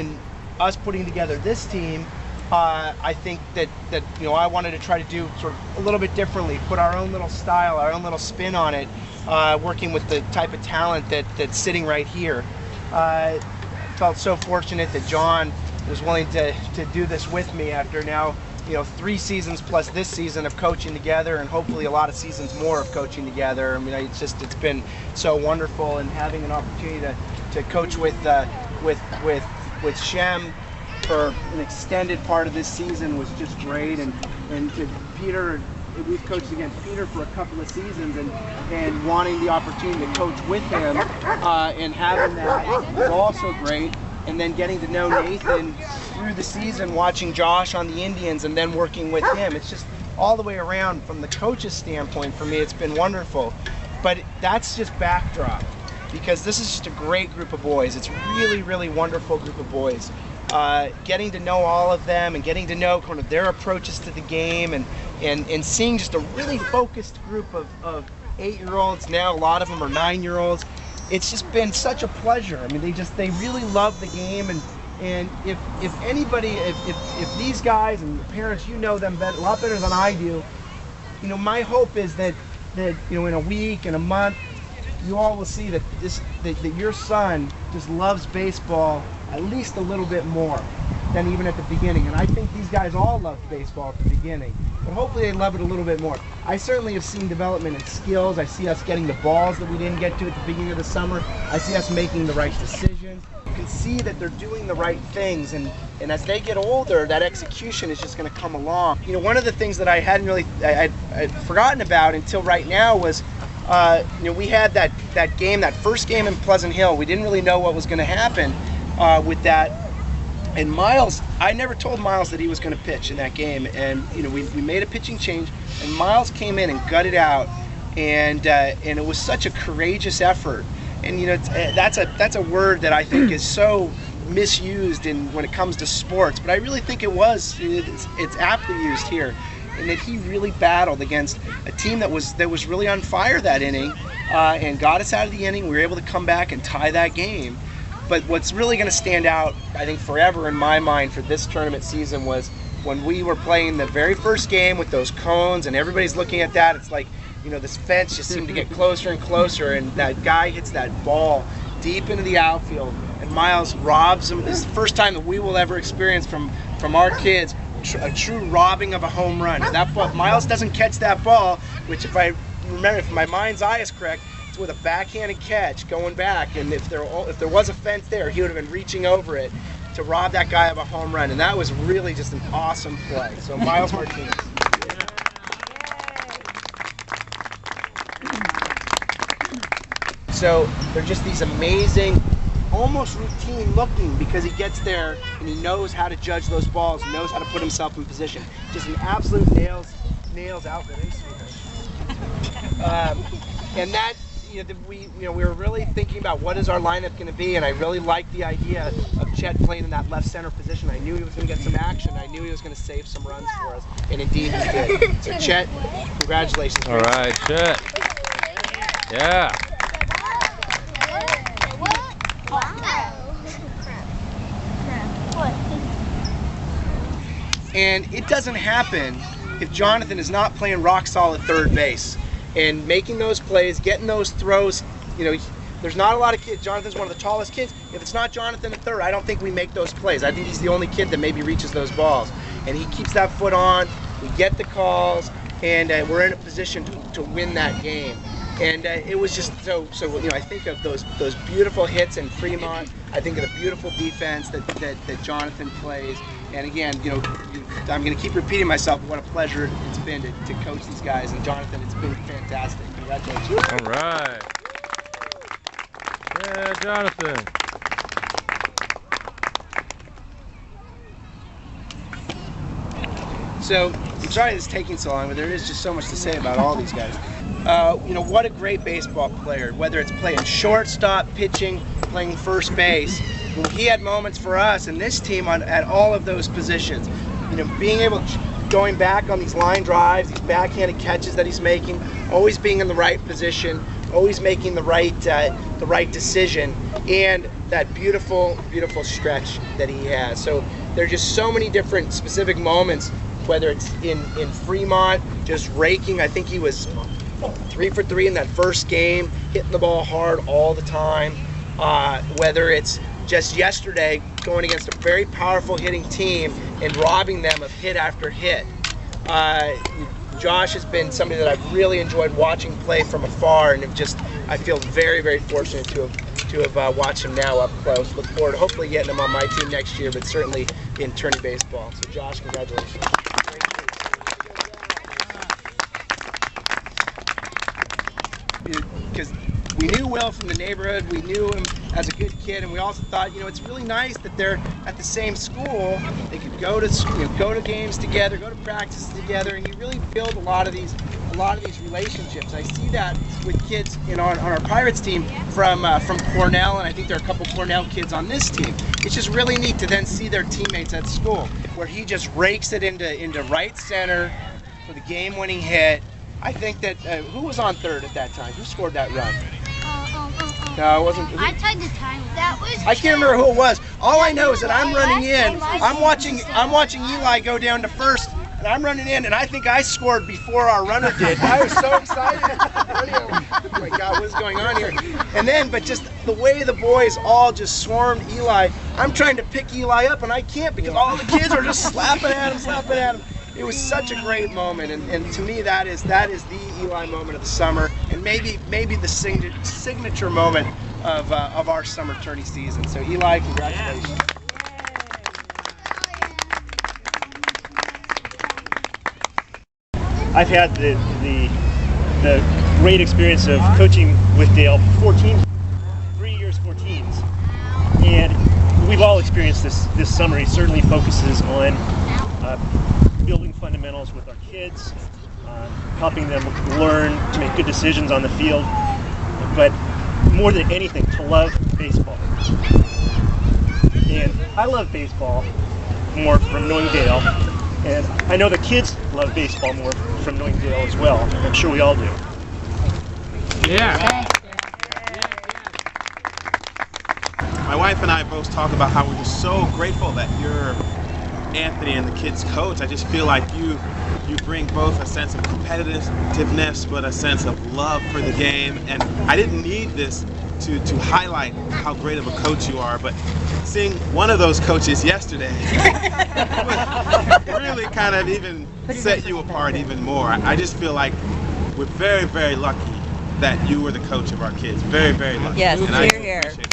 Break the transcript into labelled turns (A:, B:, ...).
A: in us putting together this team, I think that I wanted to try to do sort of a little bit differently, put our own little style, our own little spin on it, working with the type of talent that's sitting right here. Felt so fortunate that John was willing to do this with me after now 3 seasons plus this season of coaching together, and hopefully a lot of seasons more of coaching together. I mean, it's been so wonderful, and having an opportunity to coach with Shem for an extended part of this season was just great, and to Peter, we've coached against Peter for a couple of seasons, and wanting the opportunity to coach with him and having that was also great. And then getting to know Nathan through the season, watching Josh on the Indians, and then working with him. It's just all the way around from the coach's standpoint. For me, it's been wonderful. But that's just backdrop, because this is just a great group of boys. It's really, really wonderful group of boys. Getting to know all of them and getting to know kind of their approaches to the game, and seeing just a really focused group of 8-year-olds now. A lot of them are 9-year-olds. It's just been such a pleasure. I mean, they really love the game, and if anybody, if these guys and the parents, you know them a lot better than I do. My hope is that in a week, in a month, you all will see that that your son just loves baseball at least a little bit more than even at the beginning. And I think these guys all loved baseball at the beginning, but hopefully they love it a little bit more. I certainly have seen development in skills. I see us getting the balls that we didn't get to at the beginning of the summer. I see us making the right decisions. You can see that they're doing the right things, and as they get older, that execution is just going to come along. One of the things that I hadn't really I'd forgotten about until right now was we had that game, that first game in Pleasant Hill. We didn't really know what was going to happen with that. And Miles, I never told Miles that he was going to pitch in that game, and we made a pitching change, and Miles came in and gutted out, and it was such a courageous effort. And that's a word that I think is so misused when it comes to sports, but I really think it's aptly used here, and that he really battled against a team that was really on fire that inning, and got us out of the inning. We were able to come back and tie that game. But what's really going to stand out, I think, forever in my mind for this tournament season was when we were playing the very first game with those cones, and everybody's looking at that. It's like, this fence just seemed to get closer and closer, and that guy hits that ball deep into the outfield, and Miles robs him. This is the first time that we will ever experience from our kids a true robbing of a home run. And that ball, Miles doesn't catch that ball, which if I remember, if my mind's eye is correct, it's with a backhanded catch going back, and if there was a fence there, he would have been reaching over it to rob that guy of a home run, and that was really just an awesome play. So Miles Martinez. So they're just these amazing, almost routine looking, because he gets there and he knows how to judge those balls, knows how to put himself in position. Just an absolute nails outfit. And that, we were really thinking about what is our lineup going to be, and I really liked the idea of Chet playing in that left center position. I knew he was going to get some action. I knew he was going to save some runs for us, and indeed he did. So Chet, congratulations.
B: All right, Chet. Yeah.
A: And it doesn't happen if Jonathan is not playing rock solid third base and making those plays, getting those throws. There's not a lot of kids. Jonathan's one of the tallest kids. If it's not Jonathan at third, I don't think we make those plays. I think he's the only kid that maybe reaches those balls. And he keeps that foot on. We get the calls, and we're in a position to win that game. And it was just so. I think of those beautiful hits in Fremont. I think of the beautiful defense that Jonathan plays. And again, I'm going to keep repeating myself, but what a pleasure it's been to coach these guys. And Jonathan, it's been fantastic. Congratulations.
B: All right. Yeah, Jonathan.
A: So, I'm sorry it's taking so long, but there is just so much to say about all these guys. What a great baseball player, whether it's playing shortstop, pitching, playing first base. He had moments for us and this team at all of those positions. Being able, going back on these line drives, these backhanded catches that he's making, always being in the right position, always making the right decision, and that beautiful stretch that he has. So there are just so many different specific moments, whether it's in Fremont, just raking. I think he was 3 for 3 in that first game, hitting the ball hard all the time. Whether it's just yesterday going against a very powerful hitting team and robbing them of hit after hit. Josh has been somebody that I've really enjoyed watching play from afar, and I feel very fortunate to have watched him now up close. Look forward to hopefully getting him on my team next year, but certainly in tourney baseball. So Josh, congratulations. Because we knew Will from the neighborhood, we knew him as a good kid, and we also thought, it's really nice that they're at the same school. They could go to games together, go to practice together, and you really build a lot of these relationships. I see that with kids on our Pirates team from Cornell, and I think there are a couple Cornell kids on this team. It's just really neat to then see their teammates at school, where he just rakes it into right center for the game-winning hit. I think that who was on third at that time? Who scored that run? No, it wasn't.
C: I tried the time. That was.
A: I can't remember who it was. All I know is that I'm running in. I'm watching Eli go down to first, and I'm running in, and I think I scored before our runner did. I was so excited. Oh my God, what's going on here? And then, but just the way the boys all just swarmed Eli. I'm trying to pick Eli up, and I can't because all the kids are just slapping at him. It was such a great moment, and to me that is the Eli moment of the summer, and maybe the signature moment of our summer tourney season. So Eli, congratulations.
D: I've had the great experience of coaching with Dale 3 years, 4 teams, and we've all experienced this summer. He certainly focuses on building fundamentals with our kids, helping them learn to make good decisions on the field, but more than anything, to love baseball. And I love baseball more from knowing Dale, and I know the kids love baseball more from knowing Dale as well. I'm sure we all do.
B: Yeah.
E: My wife and I both talk about how we're just so grateful that you're Anthony and the kids' coach. I just feel like you bring both a sense of competitiveness but a sense of love for the game, and I didn't need this to highlight how great of a coach you are, but seeing one of those coaches yesterday really kind of even set you apart even more. I just feel like we're very lucky that you were the coach of our kids. Very lucky.
F: Yes,
E: and I
F: here.
E: appreciate